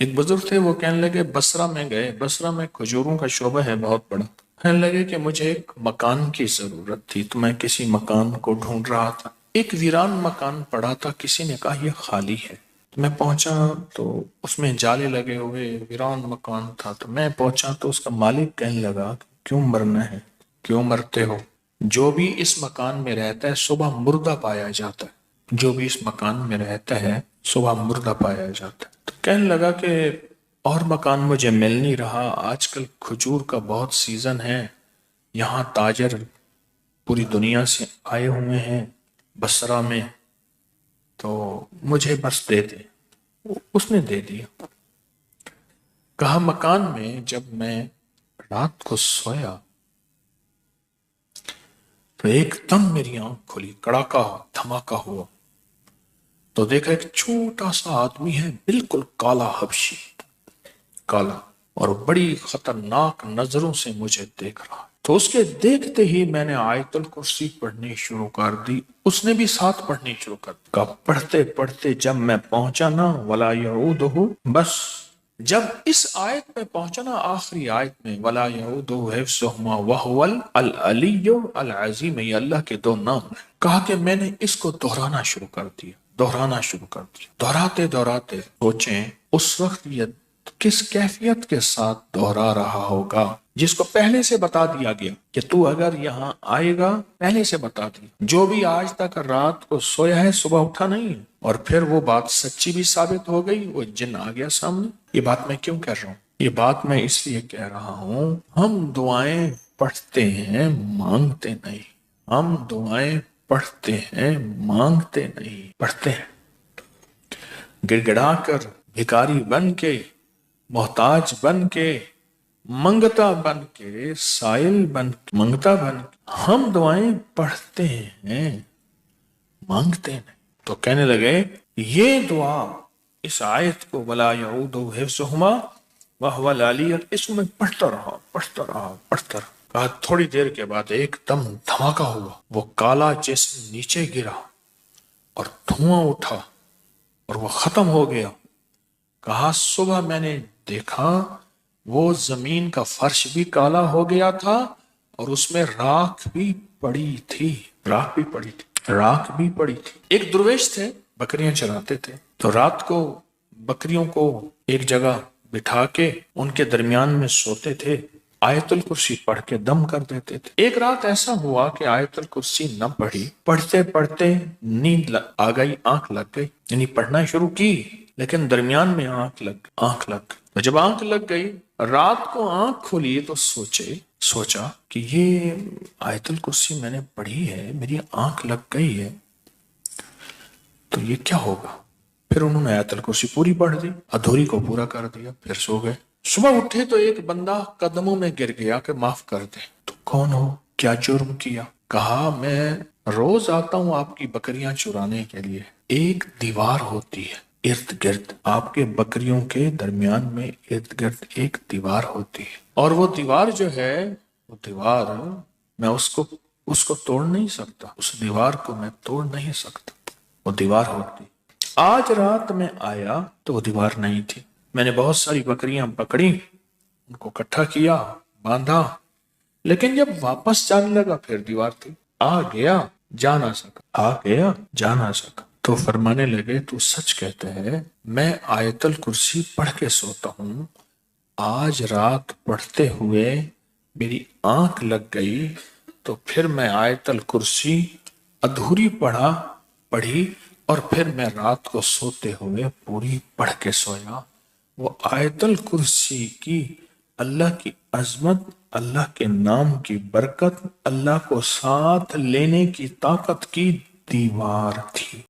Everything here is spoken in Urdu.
ایک بزرگ تھے، وہ کہنے لگے بصرہ میں گئے، بصرہ میں کھجوروں کا شعبہ ہے بہت بڑا۔ کہنے لگے کہ مجھے ایک مکان کی ضرورت تھی، تو میں کسی مکان کو ڈھونڈ رہا تھا۔ ایک ویران مکان پڑا تھا، کسی نے کہا یہ خالی ہے۔ تو میں پہنچا تو اس میں جالے لگے ہوئے ویران مکان تھا، تو میں پہنچا تو اس کا مالک کہنے لگا کیوں مرنا ہے، کیوں مرتے ہو؟ جو بھی اس مکان میں رہتا ہے صبح مردہ پایا جاتا ہے، جو بھی اس مکان میں رہتا ہے صبح مردہ پایا جاتا ہے۔ تو کہنے لگا کہ اور مکان مجھے مل نہیں رہا، آج کل کھجور کا بہت سیزن ہے، یہاں تاجر پوری دنیا سے آئے ہوئے ہیں بصرہ میں، تو مجھے بس دے دے۔ اس نے دے دیا۔ کہا مکان میں جب میں رات کو سویا تو ایک دم میری آنکھ کھلی، کڑاکا دھماکہ ہوا، تو دیکھا ایک چھوٹا سا آدمی ہے، بالکل کالا حبشی، کالا، اور بڑی خطرناک نظروں سے مجھے دیکھ رہا۔ تو اس کے دیکھتے ہی میں نے آیت الکرسی پڑھنی شروع کر دی، اس نے بھی ساتھ پڑھنی شروع کر دی۔ کہا پڑھتے پڑھتے جب میں پہنچا نا ولا یعودہ، بس جب اس آیت میں پہنچا نا، آخری آیت میں ولا یعودہ حفظہما وہو العلی العظیم، یہ اللہ کے دو نام ہیں۔ کہا کہ میں نے اس کو دہرانا شروع کر دیا، دہرانا شروع کر دیا، دہراتے دہراتے سوچیں اس وقت یہ کس کیفیت کے ساتھ دہرا رہا ہوگا، جس کو پہلے سے بتا دیا گیا کہ تو اگر یہاں آئے گا، پہلے سے بتا دیا، جو بھی آج تک رات کو سویا ہے صبح اٹھا نہیں ہے۔ اور پھر وہ بات سچی بھی ثابت ہو گئی، وہ جن آ گیا سامنے۔ یہ بات میں کیوں کہہ رہا ہوں؟ یہ بات میں اس لیے کہہ رہا ہوں، ہم دعائیں پڑھتے ہیں مانگتے نہیں، ہم دعائیں پڑھتے ہیں مانگتے نہیں، پڑھتے ہیں گڑ گڑا کر، بھکاری بن کے، محتاج بن کے، منگتا بن کے، سائل بن کے، منگتا بن کے ہم دعائیں پڑھتے ہیں مانگتے نہیں۔ تو کہنے لگے یہ دعا، اس آیت کو ولا یعود حفظہما وہو العلی، اس کو میں پڑھتا رہا پڑھتا رہا پڑھتا رہا۔ کہا تھوڑی دیر کے بعد ایک دم دھماکہ ہوا، وہ کالا جسم نیچے گرا اور دھواں اٹھا اور وہ ختم ہو گیا۔ کہا صبح میں نے دیکھا وہ زمین کا فرش بھی کالا ہو گیا تھا اور اس میں راکھ بھی پڑی تھی، راکھ بھی پڑی تھی، راکھ بھی پڑی تھی۔ ایک درویش تھے، بکریاں چراتے تھے، تو رات کو بکریوں کو ایک جگہ بٹھا کے ان کے درمیان میں سوتے تھے، آیت الکرسی پڑھ کے دم کر دیتے تھے۔ ایک رات ایسا ہوا کہ آیت الکرسی نہ پڑھی، پڑھتے پڑھتے نیند آ گئی، آنکھ لگ گئی، یعنی پڑھنا شروع کی لیکن درمیان میں آنکھ لگ تو جب آنکھ لگ گئی، رات کو آنکھ کھولی تو سوچا کہ یہ آیت الکرسی میں نے پڑھی ہے، میری آنکھ لگ گئی ہے، تو یہ کیا ہوگا؟ پھر انہوں نے آیت الکرسی پوری پڑھ دی، ادھوری کو پورا کر دیا، پھر سو گئے۔ صبح اٹھے تو ایک بندہ قدموں میں گر گیا کہ معاف کر دیں۔ تو کون ہو؟ کیا جرم کیا؟ کہا میں روز آتا ہوں آپ کی بکریاں چرانے کے لیے، ایک دیوار ہوتی ہے ارد گرد، آپ کے بکریوں کے درمیان میں ارد گرد ایک دیوار ہوتی ہے، اور وہ دیوار جو ہے، وہ دیوار میں اس کو توڑ نہیں سکتا، اس دیوار کو میں توڑ نہیں سکتا، وہ دیوار ہوتی۔ آج رات میں آیا تو وہ دیوار نہیں تھی، میں نے بہت ساری بکریاں پکڑی، ان کو اکٹھا کیا، باندھا، لیکن جب واپس جانے لگا پھر دیوار تھی، آ گیا جا نہ سکا، آ گیا جا نہ سکا۔ تو فرمانے لگے تو سچ کہتا ہے، میں آیت الکرسی پڑھ کے سوتا ہوں، آج رات پڑھتے ہوئے میری آنکھ لگ گئی، تو پھر میں آیت الکرسی ادھوری پڑھی اور پھر میں رات کو سوتے ہوئے پوری پڑھ کے سویا۔ وہ آیت الکرسی کی اللہ کی عظمت، اللہ کے نام کی برکت، اللہ کو ساتھ لینے کی طاقت کی دیوار تھی۔